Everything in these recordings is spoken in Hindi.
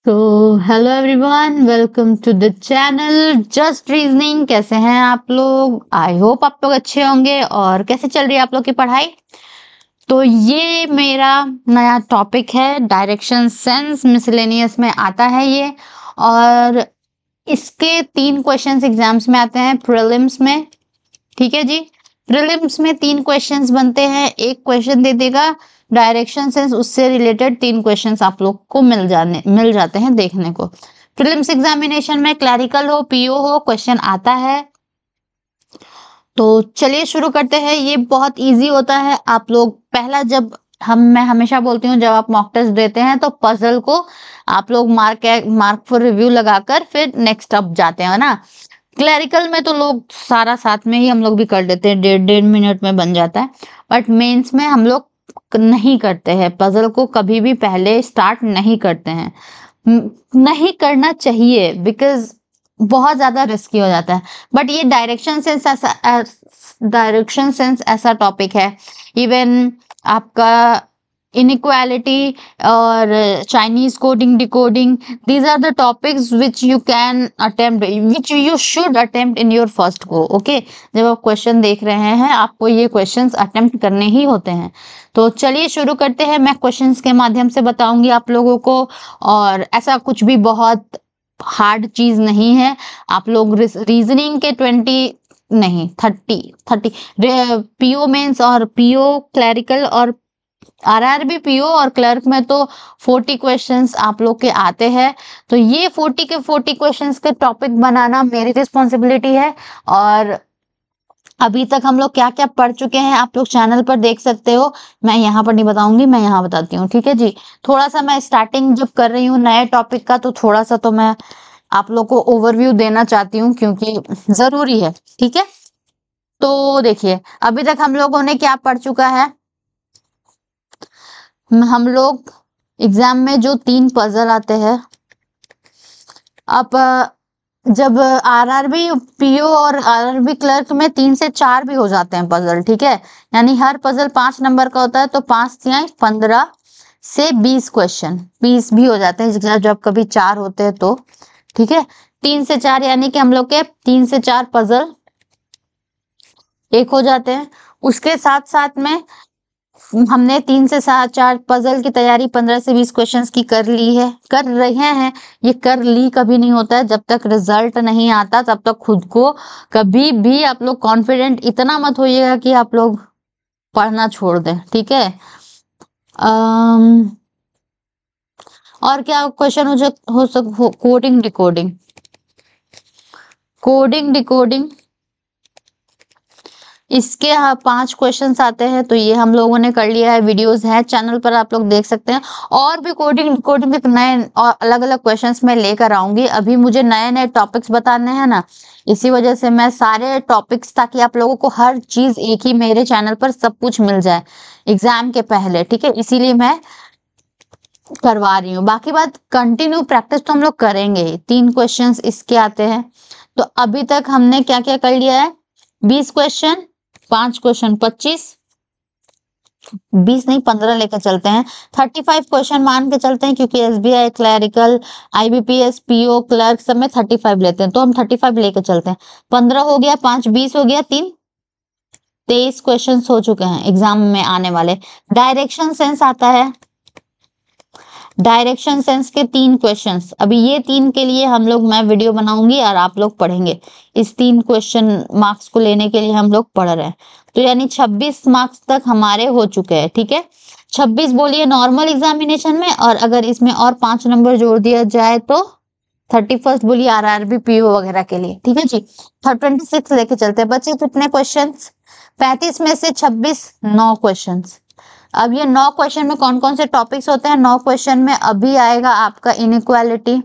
तो hello everyone, welcome to the channel just reasoning. कैसे हैं आप लोग? आई होप आप लोग अच्छे होंगे। और कैसे चल रही है आप लोग की पढ़ाई? तो ये मेरा नया टॉपिक है, डायरेक्शन सेंस। मिसलेनियस में आता है ये, और इसके 3 क्वेश्चंस एग्जाम्स में आते हैं, प्रीलिम्स में। ठीक है जी। प्रीलिम्स में 3 क्वेश्चंस बनते हैं, एक क्वेश्चन दे देगा डायरेक्शन सेंस, उससे रिलेटेड 3 क्वेश्चंस आप लोग को मिल जाते हैं देखने को। प्रीलिम्स एग्जामिनेशन में क्लैरिकल हो, पीओ हो, क्वेश्चन आता है। तो चलिए शुरू करते हैं। ये बहुत इजी होता है। आप लोग पहला, जब मैं हमेशा बोलती हूँ, जब आप मॉक टेस्ट देते हैं तो पजल को आप लोग मार्क फॉर रिव्यू लगाकर फिर नेक्स्ट अप जाते हैं ना। क्लैरिकल में तो लोग सारा साथ में ही हम लोग भी कर लेते हैं, 1.5 मिनट में बन जाता है। बट मेंस में हम लोग नहीं करते हैं, पजल को कभी भी पहले स्टार्ट नहीं करते हैं। नहीं करना चाहिए, बिकॉज बहुत ज्यादा रिस्की हो जाता है। बट ये डायरेक्शन सेंस ऐसा टॉपिक है। इवन आपका इनइक्वालिटी और Chinese coding, decoding, these are the topics which you can attempt, which you should attempt in your first go. Okay, जब आप क्वेश्चन देख रहे हैं आपको ये क्वेश्चंस अटेम्प्ट करने ही होते हैं। तो चलिए शुरू करते हैं। मैं क्वेश्चंस के माध्यम से बताऊंगी आप लोगों को, और ऐसा कुछ भी बहुत हार्ड चीज नहीं है। आप लोग रीजनिंग के 20 नहीं 30 पीओ मेंस और पीओ क्लैरिकल और आरआरबी, पीओ और क्लर्क में तो 40 क्वेश्चंस आप लोग के आते हैं। तो ये 40 के 40 क्वेश्चंस के टॉपिक बनाना मेरी रिस्पॉन्सिबिलिटी है। और अभी तक हम लोग क्या क्या पढ़ चुके हैं आप लोग चैनल पर देख सकते हो। मैं यहाँ पर नहीं बताऊंगी, मैं यहाँ बताती हूँ। ठीक है जी। थोड़ा सा मैं स्टार्टिंग जब कर रही हूँ नए टॉपिक का, तो थोड़ा सा तो मैं आप लोग को ओवरव्यू देना चाहती हूँ, क्योंकि जरूरी है। ठीक है। तो देखिए, अभी तक हम लोगों ने क्या पढ़ चुका है। हम लोग एग्जाम में जो 3 पजल आते हैं, अब जब आरआरबी, पीओ और आरआरबी क्लर्क में 3 से 4 भी हो जाते हैं पजल। ठीक है, यानी हर पजल 5 नंबर का होता है, तो 5 या 15 से 20 क्वेश्चन 20 भी हो जाते हैं जब कभी 4 होते हैं तो। ठीक है, 3 से 4 यानी कि हम लोग के 3 से 4 पजल एक हो जाते हैं। उसके साथ साथ में हमने 3 से 4 पजल की तैयारी 15 से 20 क्वेश्चंस की कर ली है, कर रहे हैं। ये कर ली कभी नहीं होता है, जब तक रिजल्ट नहीं आता तब तक खुद को कभी भी आप लोग कॉन्फिडेंट इतना मत होइएगा कि आप लोग पढ़ना छोड़ दें। ठीक है। और क्या question coding decoding, coding decoding, इसके 5 क्वेश्चंस आते हैं। तो ये हम लोगों ने कर लिया है, वीडियोस है चैनल पर, आप लोग देख सकते हैं। और भी कोडिंग कोडिंग के नए और अलग अलग क्वेश्चंस मैं लेकर आऊंगी। अभी मुझे नए नए टॉपिक्स बताने हैं ना, इसी वजह से मैं सारे टॉपिक्स, ताकि आप लोगों को हर चीज एक ही मेरे चैनल पर सब कुछ मिल जाए एग्जाम के पहले। ठीक है, इसीलिए मैं करवा रही हूँ। बाकी बात कंटिन्यू प्रैक्टिस तो हम लोग करेंगे ही। 3 क्वेश्चंस इसके आते हैं। तो अभी तक हमने क्या क्या कर लिया है, 20 क्वेश्चन, 5 क्वेश्चन 25, 20 नहीं 15 लेकर चलते हैं, 35 क्वेश्चन मान के चलते हैं, क्योंकि SBI, clerical, IBPS, PO, clerk सब में 35 लेते हैं, तो हम 35 लेकर चलते हैं। 15 हो गया, 5 20 हो गया, 3 23 क्वेश्चन हो चुके हैं एग्जाम में आने वाले। डायरेक्शन सेंस आता है, डायरेक्शन सेंस के 3 क्वेश्चंस। अभी ये 3 के लिए हम लोग, मैं वीडियो बनाऊंगी और आप लोग पढ़ेंगे। इस 3 क्वेश्चन मार्क्स को लेने के लिए हम लोग पढ़ रहे हैं। तो यानी 26 मार्क्स तक हमारे हो चुके हैं। ठीक है, 26 बोलिए नॉर्मल एग्जामिनेशन में, और अगर इसमें और 5 नंबर जोड़ दिया जाए तो 31 बोलिए आरआरबी, पीओ वगैरह के लिए। ठीक है जी। 26 लेके चलते हैं। बच्चे कितने क्वेश्चन? 35 में से 26, 9 क्वेश्चन। अब ये 9 क्वेश्चन में कौन कौन से टॉपिक्स होते हैं? 9 क्वेश्चन में अभी आएगा आपका इनइक्वालिटी,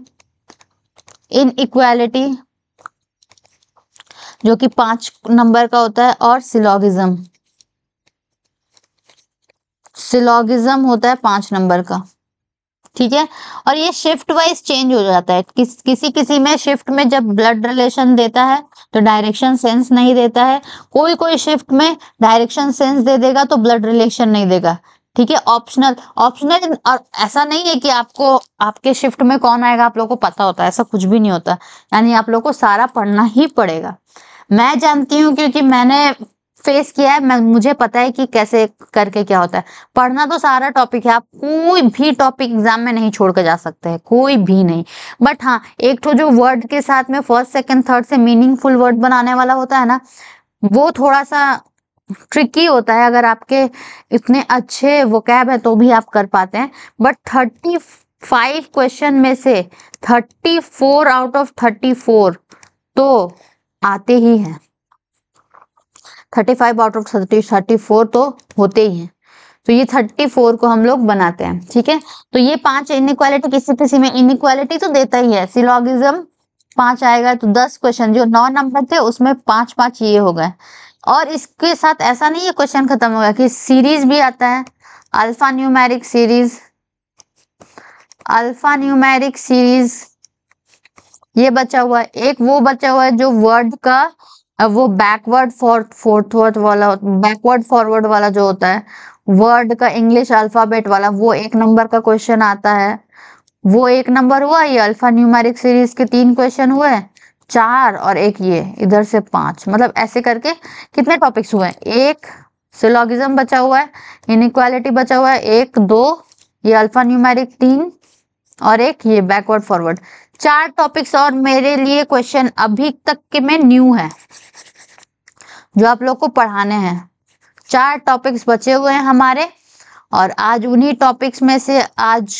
जो कि 5 नंबर का होता है, और सिलोगिज्म, होता है 5 नंबर का। ठीक है, और ये शिफ्ट वाइज चेंज हो जाता है। किसी किसी में शिफ्ट में जब ब्लड रिलेशन देता है तो डायरेक्शन सेंस नहीं देता है, कोई कोई शिफ्ट में डायरेक्शन सेंस दे देगा तो ब्लड रिलेशन नहीं देगा। ठीक है। ऑप्शनल ऑप्शनल और ऐसा नहीं है कि आपको आपके शिफ्ट में कौन आएगा आप लोगों को पता होता है, ऐसा कुछ भी नहीं होता। यानी आप लोगों को सारा पढ़ना ही पड़ेगा। मैं जानती हूँ क्योंकि मैंने फेस किया है, मुझे पता है कि कैसे करके क्या होता है। पढ़ना तो सारा टॉपिक है, आप कोई भी टॉपिक एग्जाम में नहीं छोड़ के जा सकते हैं, कोई भी नहीं। बट हाँ, एक तो जो वर्ड के साथ में फर्स्ट सेकंड थर्ड से मीनिंगफुल वर्ड बनाने वाला होता है ना, वो थोड़ा सा ट्रिकी होता है। अगर आपके इतने अच्छे वोकैब है तो भी आप कर पाते हैं। बट 35 क्वेश्चन में से 34 आउट ऑफ 34 तो आते ही हैं। 35 आउट ऑफ 34 तो होते ही हैं। तो ये 34 को हम लोग बनाते हैं, ठीक है। तो ये 5 इनइक्वालिटी, किसी किसी में इनइक्वालिटी तो देता ही है। सिलोगिज्म 5 आएगा तो 10 क्वेश्चन, जो 9 नंबर थे उसमें 5 ये हो गए। और इसके साथ ऐसा नहीं है क्वेश्चन खत्म हो गया, कि सीरीज भी आता है, alpha numeric series. Alpha numeric series ये बचा हुआ है। एक वो बचा हुआ है जो वर्ड का वो बैकवर्ड फोरवर्ड वाला, बैकवर्ड फॉरवर्ड वाला जो होता है, वर्ड का इंग्लिश अल्फाबेट वाला, वो 1 नंबर का क्वेश्चन आता है। वो 1 नंबर हुआ। ये अल्फा न्यूमेरिक सीरीज के 3 क्वेश्चन हुए, 4 और एक ये इधर से 5। मतलब ऐसे करके कितने टॉपिक्स हुए? एक सिलोगिज्म बचा हुआ है, इनइक्वालिटी बचा हुआ है 1 2, ये अल्फा न्यूमेरिक 3 और एक ये बैकवर्ड फॉरवर्ड। 4 टॉपिक्स और मेरे लिए क्वेश्चन अभी तक के में न्यू है जो आप लोग को पढ़ाने हैं। 4 टॉपिक्स बचे हुए हैं हमारे, और आज उन्हीं टॉपिक्स में से आज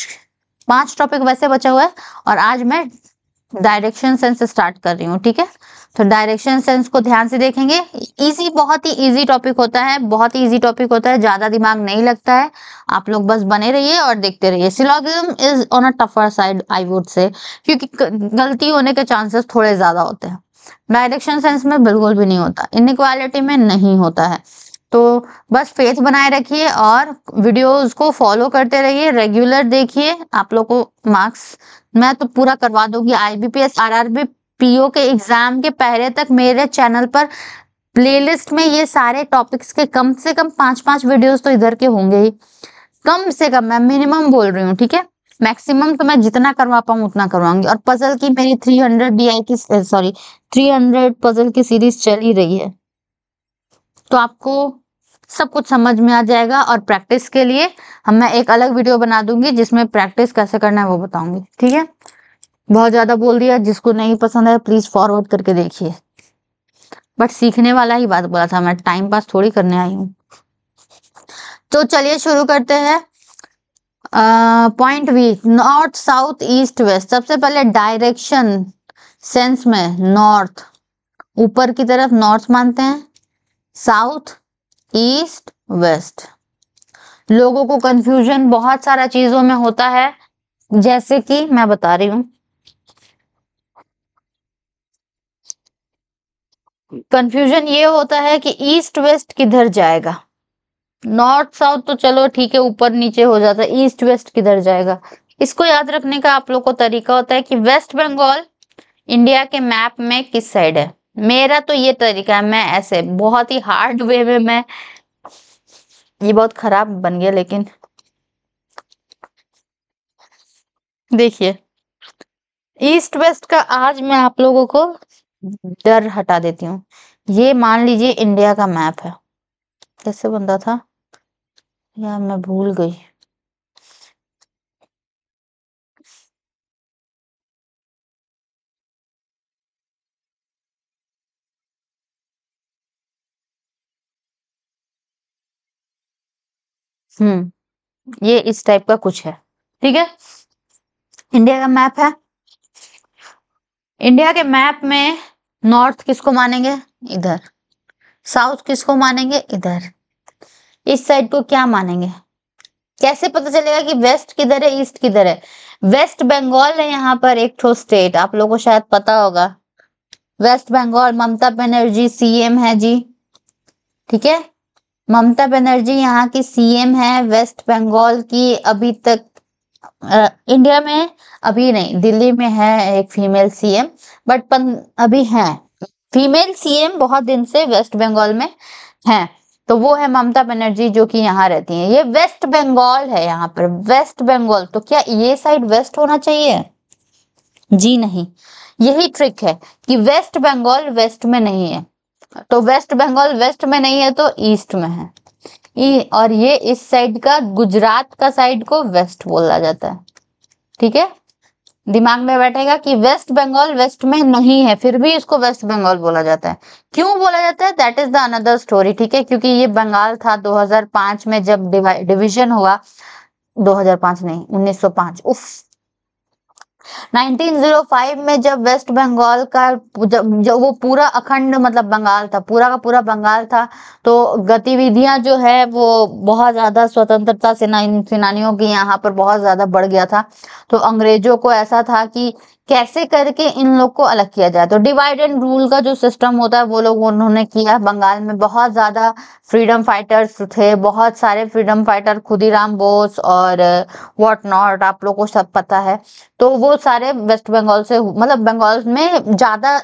5 टॉपिक वैसे बचा हुआ है, और आज मैं डायरेक्शन सेंस स्टार्ट कर रही हूँ, ठीक है। तो डायरेक्शन सेंस को ध्यान से देखेंगे। इजी, बहुत ही इजी टॉपिक होता है, बहुत ही इजी टॉपिक होता है, ज्यादा दिमाग नहीं लगता है। आप लोग बस बने रहिए और देखते रहिए। Syllogism is on a tougher side I would say, क्योंकि गलती होने के चांसेस थोड़े ज्यादा होते हैं। डायरेक्शन सेंस में बिल्कुल भी नहीं होता, इनइक्वालिटी में नहीं होता है। तो बस फेथ बनाए रखिए और वीडियोस को फॉलो करते रहिए, रेगुलर देखिए। आप लोग को मार्क्स मैं तो पूरा करवा दूंगी। IBPS RRB PO के एग्जाम के पहले तक मेरे चैनल पर प्लेलिस्ट में ये सारे टॉपिक्स के कम से कम 5 वीडियोस तो इधर के होंगे ही, कम से कम। मैं मिनिमम बोल रही हूँ, ठीक है। मैक्सिमम तो मैं जितना करवा पाऊँ उतना करवाऊंगी। और पजल की मेरी 300 DI की, सॉरी 300 पजल की सीरीज चल ही रही है, तो आपको सब कुछ समझ में आ जाएगा। और प्रैक्टिस के लिए मैं एक अलग वीडियो बना दूंगी जिसमें प्रैक्टिस कैसे करना है वो बताऊंगी, ठीक है। बहुत ज्यादा बोल दिया, जिसको नहीं पसंद है प्लीज फॉरवर्ड करके देखिए। बट सीखने वाला ही बात बोला था, मैं टाइम पास थोड़ी करने आई हूँ। तो चलिए शुरू करते हैं। Point B, north south east west. सबसे पहले डायरेक्शन सेंस में नॉर्थ, ऊपर की तरफ नॉर्थ मानते हैं, साउथ ईस्ट वेस्ट। लोगों को कंफ्यूजन बहुत सारा चीजों में होता है, जैसे कि मैं बता रही हूँ। कंफ्यूजन ये होता है कि ईस्ट वेस्ट किधर जाएगा। नॉर्थ साउथ तो चलो ठीक है, ऊपर नीचे हो जाता है, ईस्ट वेस्ट किधर जाएगा। इसको याद रखने का आप लोग को तरीका होता है कि वेस्ट बंगाल इंडिया के मैप में किस साइड है। मेरा तो ये तरीका है, मैं ऐसे बहुत ही हार्ड वे में, मैं ये बहुत खराब बन गया, लेकिन देखिए ईस्ट वेस्ट का आज मैं आप लोगों को डर हटा देती हूँ। ये मान लीजिए इंडिया का मैप है, कैसे बनता था यार, मैं भूल गई। ये इस टाइप का कुछ है, ठीक है। इंडिया का मैप है। इंडिया के मैप में नॉर्थ किसको मानेंगे? इधर। साउथ किसको मानेंगे? इधर। इस साइड को क्या मानेंगे? कैसे पता चलेगा कि वेस्ट किधर है ईस्ट किधर है? वेस्ट बंगाल है यहाँ पर एक ठो स्टेट, आप लोगों को शायद पता होगा। वेस्ट बंगाल, ममता बनर्जी CM है जी, ठीक है। ममता बनर्जी यहाँ की CM है वेस्ट बंगाल की। अभी तक इंडिया में अभी नहीं, दिल्ली में है एक फीमेल CM, बट अभी है फीमेल CM बहुत दिन से वेस्ट बंगाल में है। तो वो है ममता बनर्जी जो कि यहाँ रहती हैं। ये वेस्ट बंगाल है, यहाँ पर वेस्ट बंगाल। तो क्या ये साइड वेस्ट होना चाहिए? जी नहीं। यही ट्रिक है कि वेस्ट बंगाल वेस्ट में नहीं है। तो वेस्ट बंगाल वेस्ट में नहीं है तो ईस्ट में है। और ये इस साइड का, गुजरात का साइड को वेस्ट बोला जाता है। ठीक है, दिमाग में बैठेगा कि वेस्ट बंगाल वेस्ट में नहीं है, फिर भी इसको वेस्ट बंगाल बोला जाता है। क्यों बोला जाता है, that is the another story. ठीक है, क्योंकि ये बंगाल था 2005 में जब डिवीजन हुआ। 2005 नहीं, 1905। उफ, 1905 में जब वेस्ट बंगाल का, जब वो पूरा अखंड मतलब बंगाल था, पूरा का पूरा बंगाल था, तो गतिविधियां जो है वो बहुत ज्यादा स्वतंत्रता सेनानियों की यहाँ पर बहुत ज्यादा बढ़ गया था। तो अंग्रेजों को ऐसा था कि कैसे करके इन लोग को अलग किया जाए। तो डिवाइड एंड रूल का जो सिस्टम होता है वो लोग उन्होंने किया। बंगाल में बहुत ज्यादा फ्रीडम फाइटर्स थे, बहुत सारे फ्रीडम फाइटर, खुदीराम बोस और व्हाट नॉट, आप लोग को सब पता है। तो वो सारे वेस्ट बंगाल से, मतलब बंगाल में ज्यादा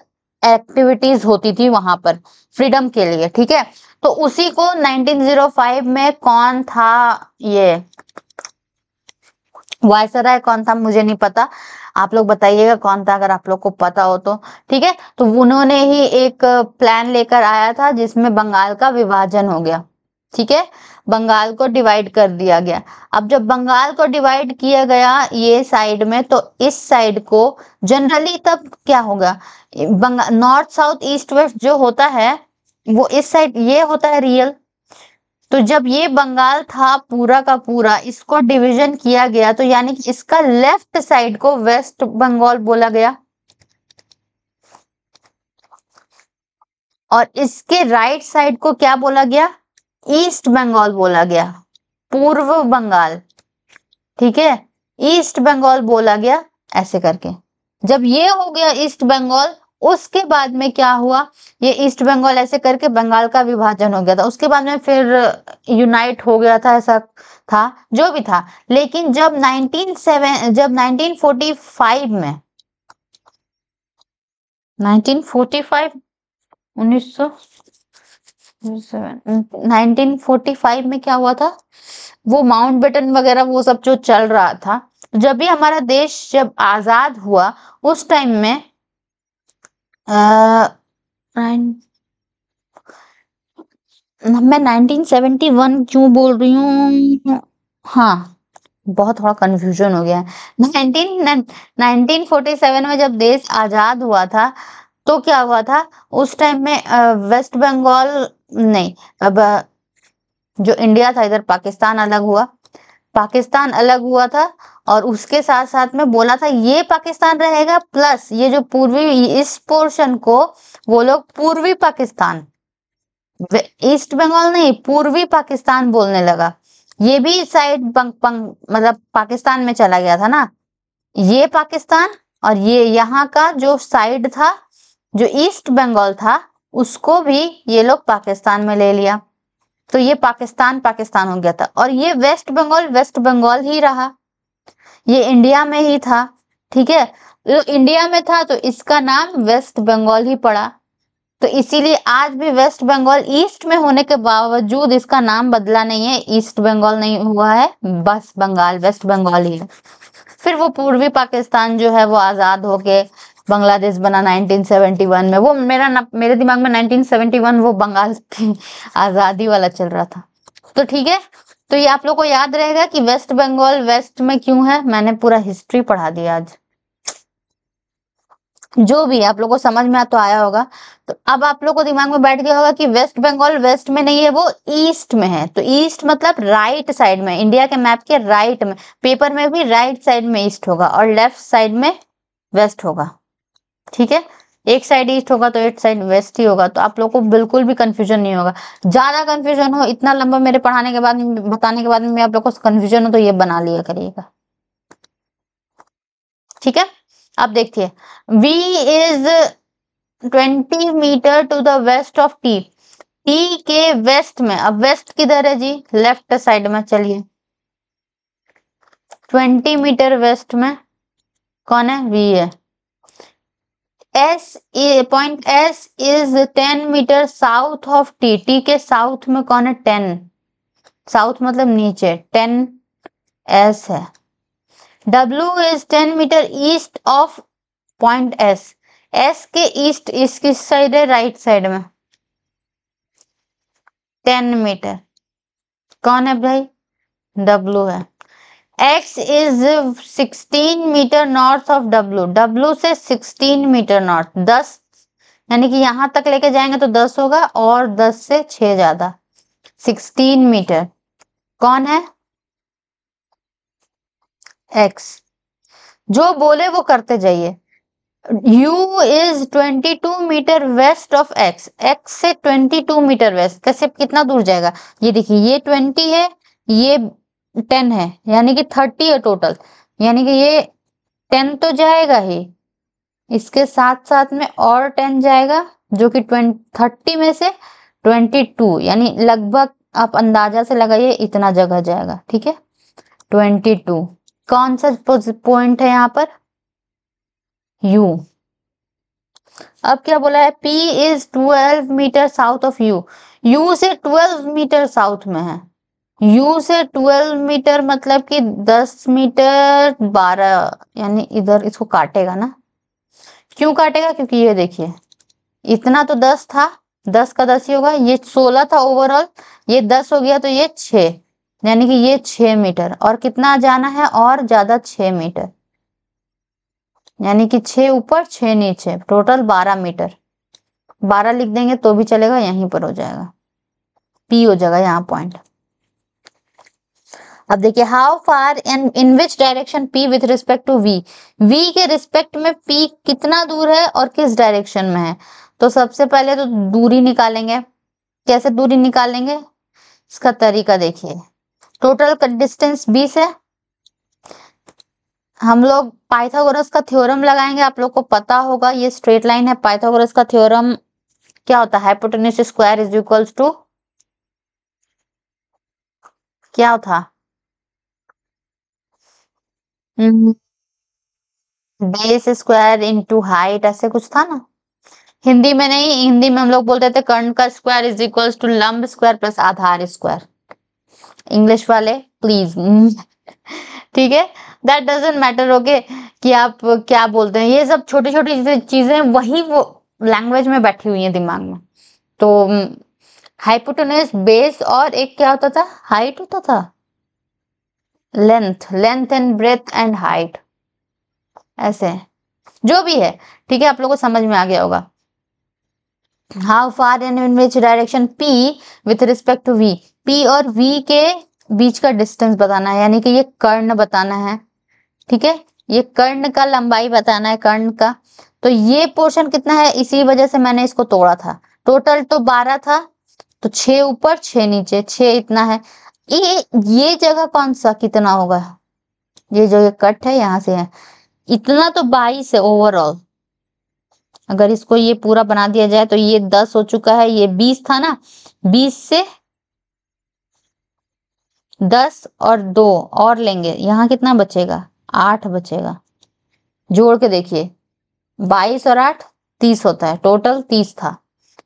एक्टिविटीज होती थी वहां पर फ्रीडम के लिए। ठीक है, तो उसी को 1905 में कौन था, ये वायसराय कौन था मुझे नहीं पता, आप लोग बताइएगा कौन था अगर आप लोग को पता हो तो। ठीक है, तो उन्होंने ही एक प्लान लेकर आया था जिसमें बंगाल का विभाजन हो गया। ठीक है, बंगाल को डिवाइड कर दिया गया। अब जब बंगाल को डिवाइड किया गया ये साइड में, तो इस साइड को जनरली तब क्या होगा, Bengal north south east west जो होता है वो इस साइड ये होता है रियल। तो जब ये बंगाल था पूरा का पूरा, इसको डिवीजन किया गया, तो यानी कि इसका लेफ्ट साइड को वेस्ट बंगाल बोला गया और इसके राइट साइड को क्या बोला गया, ईस्ट बंगाल बोला गया, पूर्व बंगाल। ठीक है, ईस्ट बंगाल बोला गया ऐसे करके। जब ये हो गया ईस्ट बंगाल, उसके बाद में क्या हुआ, ये ईस्ट बंगाल ऐसे करके बंगाल का विभाजन हो गया था। उसके बाद में फिर यूनाइट हो गया था, ऐसा था जो भी था। लेकिन जब 1945 में 1945 1945 में क्या हुआ था, वो माउंटबेटन वगैरह वो सब जो चल रहा था, जब भी हमारा देश जब आजाद हुआ उस टाइम में मैं 1971 क्यों बोल रही हूँ, हाँ बहुत थोड़ा कंफ्यूजन हो गया है। 1947 में जब देश आजाद हुआ था तो क्या हुआ था, उस टाइम में वेस्ट बंगाल नहीं, अब जो इंडिया था, इधर पाकिस्तान अलग हुआ, पाकिस्तान अलग हुआ था। और उसके साथ साथ में बोला था ये पाकिस्तान रहेगा, प्लस ये जो पूर्वी, इस पोर्शन को वो लोग पूर्वी पाकिस्तान, ईस्ट बंगाल नहीं पूर्वी पाकिस्तान बोलने लगा। ये भी साइड मतलब पाकिस्तान में चला गया था ना, ये पाकिस्तान, और ये यहाँ का जो साइड था जो ईस्ट बंगाल था उसको भी ये लोग पाकिस्तान में ले लिया। तो ये पाकिस्तान पाकिस्तान हो गया था। और ये वेस्ट बंगाल ही रहा, ये इंडिया में ही था। ठीक है, तो इंडिया में था तो इसका नाम वेस्ट बंगाल ही पड़ा। तो इसीलिए आज भी वेस्ट बंगाल ईस्ट में होने के बावजूद इसका नाम बदला नहीं है, ईस्ट बंगाल नहीं हुआ है, बस बंगाल वेस्ट बंगाल ही है। फिर वो पूर्वी पाकिस्तान जो है वो आजाद होके बांग्लादेश बना 1971 में। वो मेरे दिमाग में 1971 वो बंगाल की आजादी वाला चल रहा था। तो ठीक है, तो ये आप लोग को याद रहेगा कि वेस्ट बंगाल वेस्ट में क्यों है। मैंने पूरा हिस्ट्री पढ़ा दिया आज, जो भी आप लोग को समझ में तो आया होगा। तो अब आप लोग को दिमाग में बैठ गया होगा कि वेस्ट बंगाल वेस्ट में नहीं है, वो ईस्ट में है। तो ईस्ट मतलब राइट साइड में, इंडिया के मैप के राइट में, पेपर में भी राइट साइड में ईस्ट होगा और लेफ्ट साइड में वेस्ट होगा। ठीक है, एक साइड ईस्ट होगा तो एक साइड वेस्ट ही होगा। तो आप लोग को बिल्कुल भी कंफ्यूजन नहीं होगा। ज्यादा कंफ्यूजन हो, इतना लंबा मेरे पढ़ाने के बाद, बताने के बाद में आप लोग को कंफ्यूजन हो, तो ये बना लिया करिएगा। ठीक है, अब देखिए, V is 20 meter to the west of T। T के वेस्ट में, अब वेस्ट किधर है जी, लेफ्ट साइड में। चलिए 20 मीटर वेस्ट में कौन है, V है। S point S is 10 meter south of T. T के साउथ में कौन है? 10। साउथ मतलब नीचे, 10 एस है। W is 10 meter east of point S. S के ईस्ट इस किस साइड है? राइट साइड में। 10 मीटर कौन है भाई? W है। X is 16 meter north of W। W से 16 मीटर नॉर्थ, 10 यानी कि यहां तक लेके जाएंगे तो 10 होगा, और 10 से 6 ज्यादा, 16 मीटर कौन है? X। जो बोले वो करते जाइए। U is 22 meter west of X। X से 22 मीटर वेस्ट, कैसे कितना दूर जाएगा? ये देखिए, ये 20 है, ये 10 है, यानी कि 30 है टोटल, यानी कि ये 10 तो जाएगा ही, इसके साथ साथ में और 10 जाएगा, जो कि 30 में से 22, यानी लगभग आप अंदाजा से लगाइए इतना जगह जाएगा। ठीक है, 22 कौन सा पॉइंट है यहाँ पर? U। अब क्या बोला है? P is 12 meter south of U। U से 12 मीटर साउथ में है। U से 12 मीटर मतलब कि 10 मीटर 12, यानी इधर इसको काटेगा ना। क्यों काटेगा? क्योंकि ये देखिए, इतना तो 10 था, 10 का 10 ही होगा, ये 16 था ओवरऑल, ये 10 हो गया तो ये 6, यानी कि ये 6 मीटर, और कितना जाना है? और ज्यादा 6 मीटर, यानी कि 6 ऊपर 6 नीचे, टोटल 12 मीटर। 12 लिख देंगे तो भी चलेगा, यहीं पर हो जाएगा, P हो जाएगा यहाँ पॉइंट। अब देखिए, how far in which direction P with respect to V। V के रिस्पेक्ट में P कितना दूर है और किस डायरेक्शन में है? तो सबसे पहले तो दूरी निकालेंगे। कैसे दूरी निकालेंगे? इसका तरीका देखिए, टोटल डिस्टेंस 20 है, हम लोग पाइथागोरस का थ्योरम लगाएंगे, आप लोग को पता होगा ये स्ट्रेट लाइन है। पाइथागोरस का थ्योरम क्या होता है? Hypotenuse square is equals to क्या था? बेस स्क्वायर इनटू हाइट, ऐसे कुछ था ना। हिंदी में नहीं, हिंदी में हम लोग बोलते थे कर्ण का स्क्वायर इज इक्वल्स टू लंब स्क्वायर प्लस आधार स्क्वायर। इंग्लिश वाले प्लीज ठीक है, दैट डजंट मैटर। ओके, कि आप क्या बोलते हैं, ये सब छोटी छोटी चीजें वही वो लैंग्वेज में बैठी हुई है दिमाग में। तो हाइपोटेन्यूज बेस, और एक क्या होता था? हाइट होता था, length, length and breadth and height, ऐसे जो भी है। ठीक है, आप लोगों को समझ में आ गया होगा। How far and in which direction P with respect to V। P और V के बीच का डिस्टेंस बताना है, यानी कि ये कर्ण बताना है। ठीक है, ये कर्ण का लंबाई बताना है, कर्ण का। तो ये पोर्शन कितना है, इसी वजह से मैंने इसको तोड़ा था। टोटल तो 12 था, तो 6 ऊपर 6 नीचे, 6 इतना है। ये जगह कौन सा कितना होगा? ये जो ये कट है यहाँ से है, इतना तो 22 है ओवरऑल। अगर इसको ये पूरा बना दिया जाए तो ये 10 हो चुका है, ये 20 था ना, 20 से 10 और 2 और लेंगे, यहाँ कितना बचेगा? 8 बचेगा। जोड़ के देखिए, 22 और 8 30 होता है, टोटल 30 था।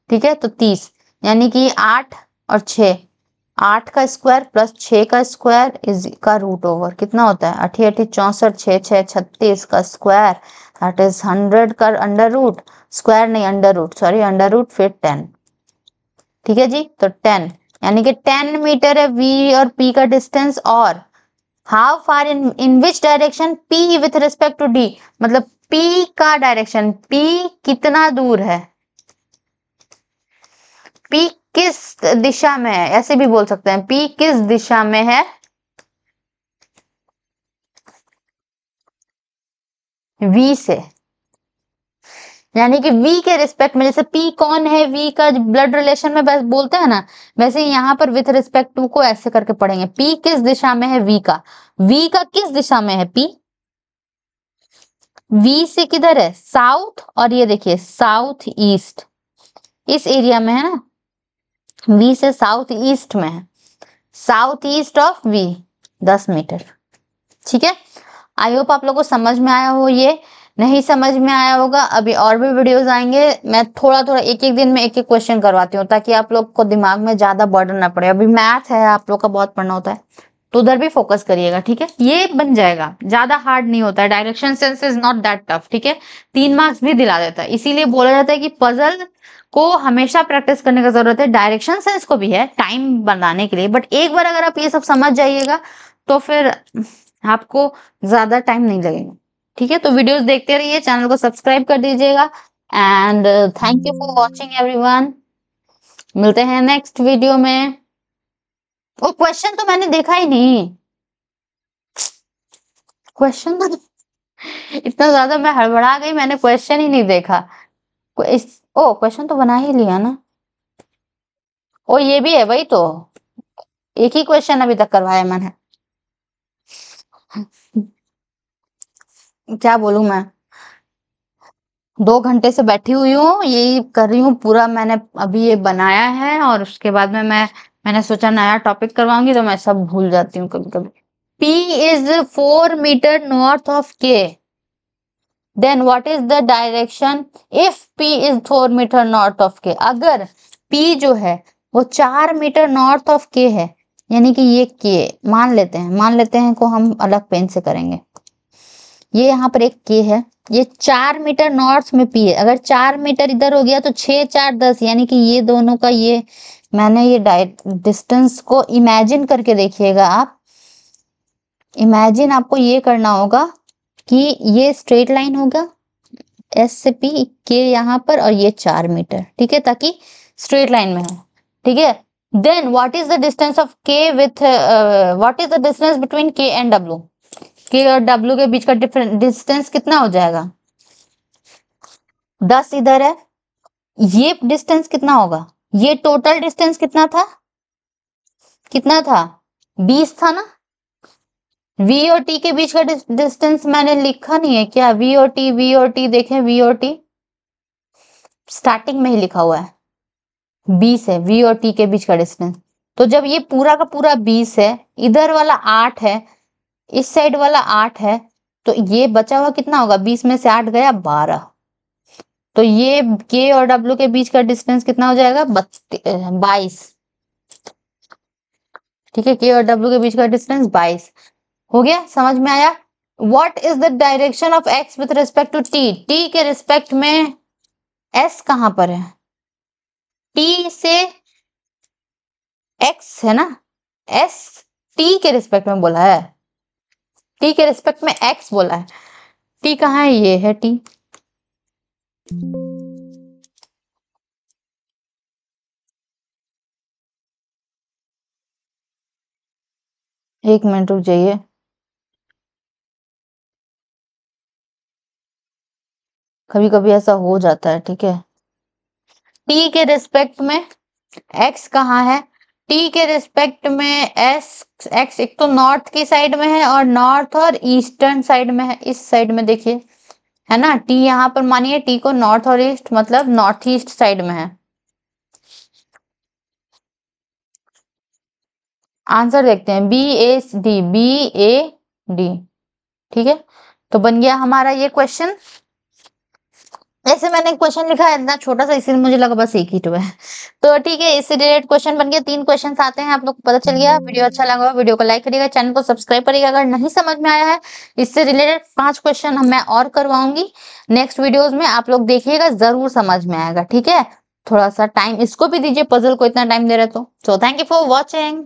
ठीक है, तो 30 यानी कि 8 और 6, 8 का स्क्वायर प्लस 6 का स्क्वायर इज का रूट ओवर कितना होता है? 8 8 64, 6 6 36 का स्क्वायर, दैट इज 100 का अंडर रूट, स्क्वायर नहीं under root, sorry under root, फिर 10। ठीक है जी, तो 10 यानी कि 10 मीटर है V और P का डिस्टेंस। और how far in which direction P with respect to D, मतलब P का डायरेक्शन, P कितना दूर है, P किस दिशा में है, ऐसे भी बोल सकते हैं, P किस दिशा में है V से, यानी कि V के रिस्पेक्ट में। जैसे P कौन है, V का ब्लड रिलेशन में बस बोलते हैं ना, वैसे यहाँ पर विथ रिस्पेक्ट टू को ऐसे करके पढ़ेंगे। P किस दिशा में है V का, V का किस दिशा में है P, V से किधर है? साउथ, और ये देखिए साउथ ईस्ट, इस एरिया में है ना, V से साउथ ईस्ट में है, south east of V 10 meter. ठीक है, आई होप आप लोगों को समझ में आया हो ये। नहीं समझ में आया होगा, अभी और भी वीडियोस आएंगे। मैं थोड़ा थोड़ा एक एक दिन में एक एक क्वेश्चन करवाती हूँ ताकि आप लोग को दिमाग में ज्यादा बर्डन ना पड़े। अभी मैथ है आप लोग का बहुत पढ़ना होता है, तो उधर भी फोकस करिएगा, ठीक है। ये बन जाएगा, ज्यादा हार्ड नहीं होता है। Direction sense is not that tough, ठीक है। 3 मार्क्स भी दिला देता है, इसीलिए बोला जाता है कि पजल को हमेशा प्रैक्टिस करने की जरूरत है। डायरेक्शन सेंस को भी है टाइम बनाने के लिए, बट एक बार अगर आप ये सब समझ जाइएगा तो फिर आपको ज्यादा टाइम नहीं लगेगा, ठीक है। तो वीडियोस देखते रहिए, चैनल को सब्सक्राइब कर दीजिएगा। And thank you for watching everyone. मिलते हैं नेक्स्ट वीडियो में। वो क्वेश्चन तो मैंने देखा ही नहीं, क्वेश्चन तो इतना ज्यादा मैं हड़बड़ा गई, मैंने क्वेश्चन ही नहीं देखा। ओ क्वेश्चन तो बना ही लिया ना। ओ ये भी है भाई, तो एक ही क्वेश्चन अभी तक करवाया मैंने। क्या बोलूं मैं, 2 घंटे से बैठी हुई हूँ, यही कर रही हूँ पूरा। मैंने अभी ये बनाया है और उसके बाद में मैंने सोचा नया टॉपिक करवाऊंगी, तो मैं सब भूल जाती हूँ कभी कभी। P is 4 meter north of K, then what is the direction if P is 4 meter north of K? अगर P जो है वो 4 मीटर नॉर्थ ऑफ K है, यानी कि ये K मान लेते हैं को हम अलग पेन से करेंगे। ये यहाँ पर एक K है, ये 4 मीटर नॉर्थ में P है। अगर 4 मीटर इधर हो गया तो 6 4 10, यानी कि ये दोनों का ये मैंने ये डिस्टेंस को इमेजिन करके देखिएगा आप। इमेजिन आपको ये करना होगा कि ये स्ट्रेट लाइन होगा S से P, K यहाँ पर और ये 4 मीटर, ठीक है, ताकि स्ट्रेट लाइन में है, ठीक है। Then what is the distance of K with what is the distance between K and W? K और W के बीच का डिस्टेंस कितना हो जाएगा? 10 इधर है, ये डिस्टेंस कितना होगा? ये टोटल डिस्टेंस कितना था? 20 था ना। V और T के बीच का डिस्टेंस मैंने लिखा नहीं है क्या? V और T देखें, V और T स्टार्टिंग में ही लिखा हुआ है 20 है V और T के बीच का डिस्टेंस। तो जब ये पूरा का पूरा 20 है, इधर वाला 8 है, इस साइड वाला 8 है, तो ये बचा हुआ कितना होगा? 20 में से 8 गया 12। तो ये K और W के बीच का डिस्टेंस कितना हो जाएगा? 22, ठीक है। K और W के बीच का डिस्टेंस 22 हो गया, समझ में आया? What is the direction of X with respect to T? T के रिस्पेक्ट में S कहां पर है? T से X है ना, S T के रिस्पेक्ट में बोला है, T के रिस्पेक्ट में X बोला है। T कहाँ है? ये है T। एक मिनट रुक जाइए, कभी कभी ऐसा हो जाता है, ठीक है। T के रिस्पेक्ट में X कहाँ है? T के रिस्पेक्ट में X एक तो नॉर्थ की साइड में है और नॉर्थ और ईस्टर्न साइड में है। इस साइड में देखिए, है ना। T यहाँ पर मानिए T को नॉर्थ और ईस्ट, मतलब नॉर्थ ईस्ट साइड में है। आंसर देखते हैं, BAD, ठीक है। तो बन गया हमारा ये क्वेश्चन। ऐसे मैंने क्वेश्चन लिखा है इतना छोटा सा, इसीलिए मुझे लगा बस एक ही तो है। तो ठीक है, इससे रिलेटेड क्वेश्चन बन गया। 3 क्वेश्चन आते हैं, आप लोग को पता चल गया। वीडियो अच्छा लगा वीडियो को लाइक करिएगा, चैनल को सब्सक्राइब करिएगा। अगर नहीं समझ में आया है, इससे रिलेटेड 5 क्वेश्चन मैं और करवाऊंगी नेक्स्ट वीडियोज में, आप लोग देखिएगा, जरूर समझ में आएगा, ठीक है। थोड़ा सा टाइम इसको भी दीजिए, पजल को इतना टाइम दे रहे तो थैंक यू फॉर वॉचिंग।